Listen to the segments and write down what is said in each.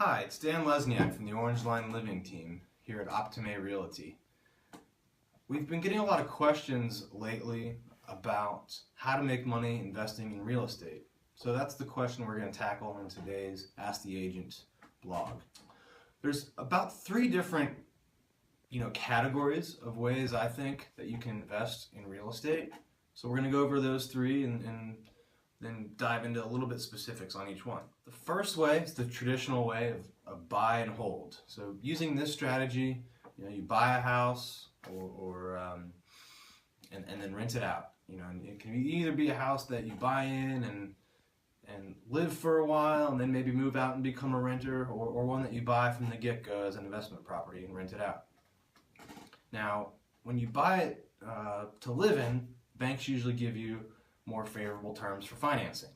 Hi, it's Dan Lesniak from the Orange Line Living team here at Optime Realty. We've been getting a lot of questions lately about how to make money investing in real estate. So that's the question we're going to tackle in today's Ask the Agent blog. There's about three different categories of ways I think that you can invest in real estate. So we're going to go over those three and then dive into a little bit specifics on each one. The first way is the traditional way of buy and hold. So using this strategy, you buy a house and then rent it out. And it can either be a house that you buy in and live for a while and then maybe move out and become a renter, or one that you buy from the get-go as an investment property and rent it out. Now, when you buy it to live in, banks usually give you more favorable terms for financing.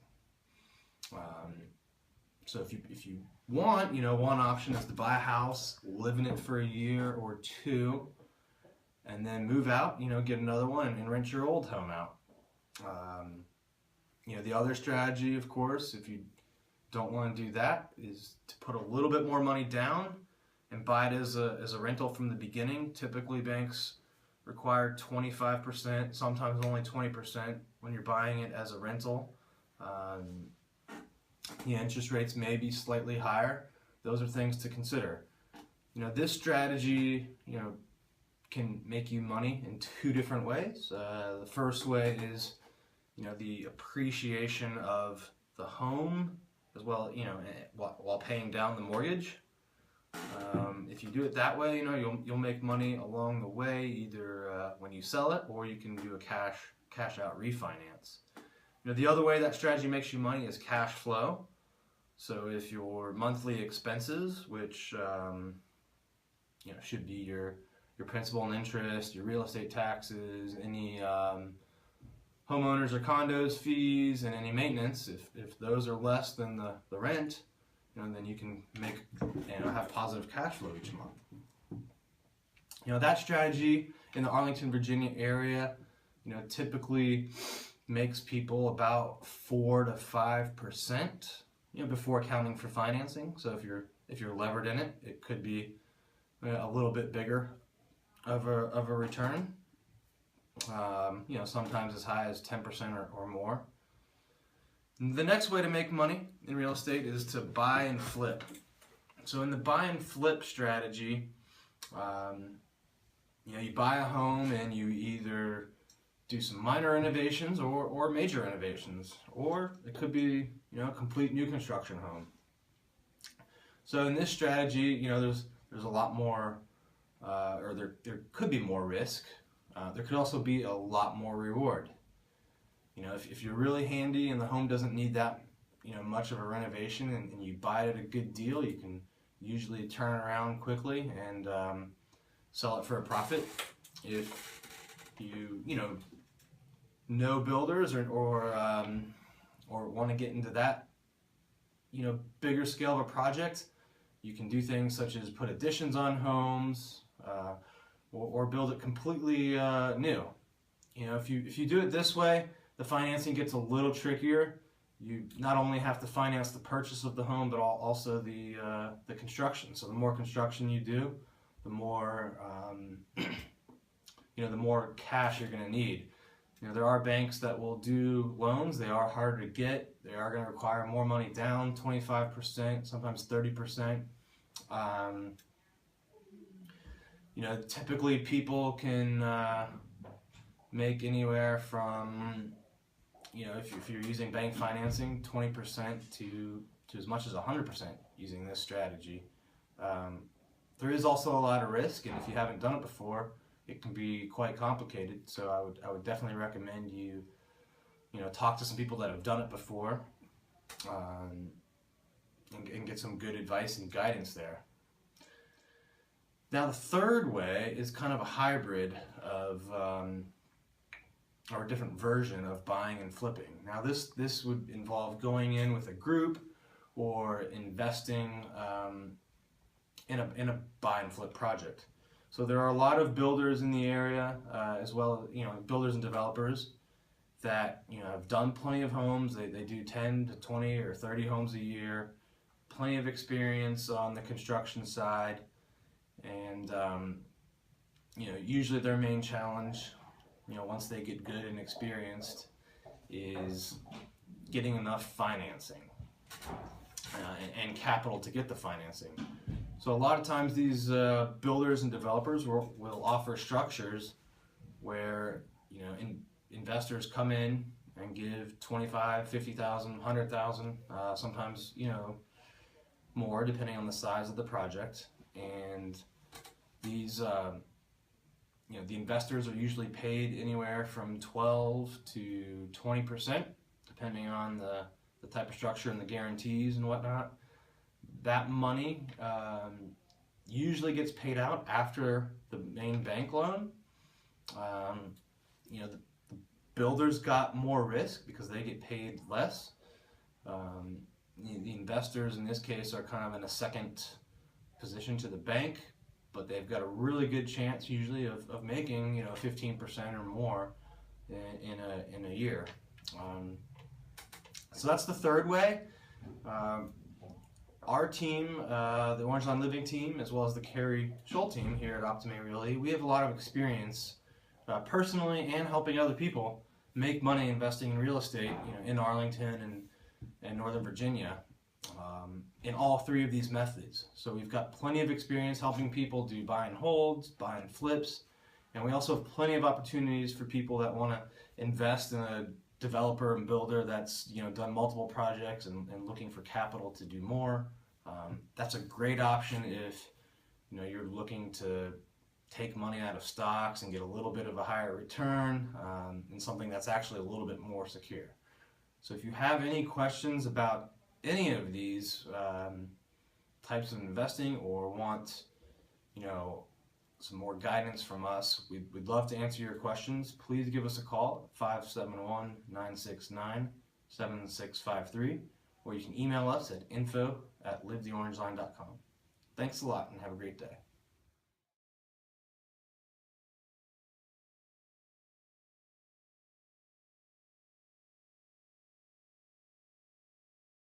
So if you want, one option is to buy a house, live in it for a year or two, and then move out, get another one and rent your old home out. The other strategy, of course, if you don't want to do that, is to put a little bit more money down and buy it as a rental from the beginning. Typically, banks require 25%, sometimes only 20% when you're buying it as a rental. Interest rates may be slightly higher. Those are things to consider. This strategy, can make you money in two different ways. The first way is, the appreciation of the home as well, while paying down the mortgage. If you do it that way, you'll make money along the way, either when you sell it, or you can do a cash out refinance. The other way that strategy makes you money is cash flow. So if your monthly expenses, which should be your principal and interest, your real estate taxes, any homeowners or condos fees, and any maintenance, if those are less than the rent, then you can make have positive cash flow each month. That strategy in the Arlington, Virginia area, typically makes people about 4 to 5%, before accounting for financing. So if you're levered in it, it could be a little bit bigger of a return. Sometimes as high as 10% or more. The next way to make money in real estate is to buy and flip. So in the buy and flip strategy, you buy a home and you either do some minor renovations or major renovations, or it could be a complete new construction home. So in this strategy, there's a lot more, or there could be more risk. There could also be a lot more reward. If you're really handy and the home doesn't need that much of a renovation, and you buy it at a good deal, you can usually turn around quickly and sell it for a profit. If you know builders or want to get into that bigger scale of a project, you can do things such as put additions on homes, or build it completely new. If you do it this way, the financing gets a little trickier. You not only have to finance the purchase of the home, but also the construction. So the more construction you do, the more the more cash you're going to need. There are banks that will do loans. They are harder to get. They are going to require more money down, 25%, sometimes 30%. Typically people can make anywhere from, if you're using bank financing, 20% to as much as 100% using this strategy. There is also a lot of risk, and if you haven't done it before, it can be quite complicated. So I would definitely recommend you talk to some people that have done it before, and get some good advice and guidance there. Now the third way is kind of a hybrid of or a different version of buying and flipping. Now this would involve going in with a group or investing in a buy and flip project. So there are a lot of builders in the area, as well as builders and developers that have done plenty of homes. They do 10 to 20 or 30 homes a year, plenty of experience on the construction side, and usually their main challenge, once they get good and experienced, is getting enough financing and capital to get the financing. So a lot of times these builders and developers will offer structures where investors come in and give $25,000, $50,000, $100,000, sometimes more depending on the size of the project. And these the investors are usually paid anywhere from 12 to 20%, depending on the type of structure and the guarantees and whatnot. That money usually gets paid out after the main bank loan. The builders got more risk because they get paid less. The investors in this case are kind of in a second position to the bank, but they've got a really good chance usually of making 15% or more in a year. So that's the third way. Our team, the Orange Line Living team, as well as the Carrie Scholl team here at Optime Realty, we have a lot of experience personally and helping other people make money investing in real estate in Arlington and Northern Virginia in all three of these methods. So we've got plenty of experience helping people do buy and holds, buy and flips, and we also have plenty of opportunities for people that want to invest in a developer and builder that's done multiple projects and looking for capital to do more. That's a great option if you're looking to take money out of stocks and get a little bit of a higher return and something that's actually a little bit more secure. So if you have any questions about any of these types of investing or want some more guidance from us, we'd love to answer your questions. Please give us a call at 571-969-7653, or you can email us at info@livetheorangeline.com. Thanks a lot and have a great day.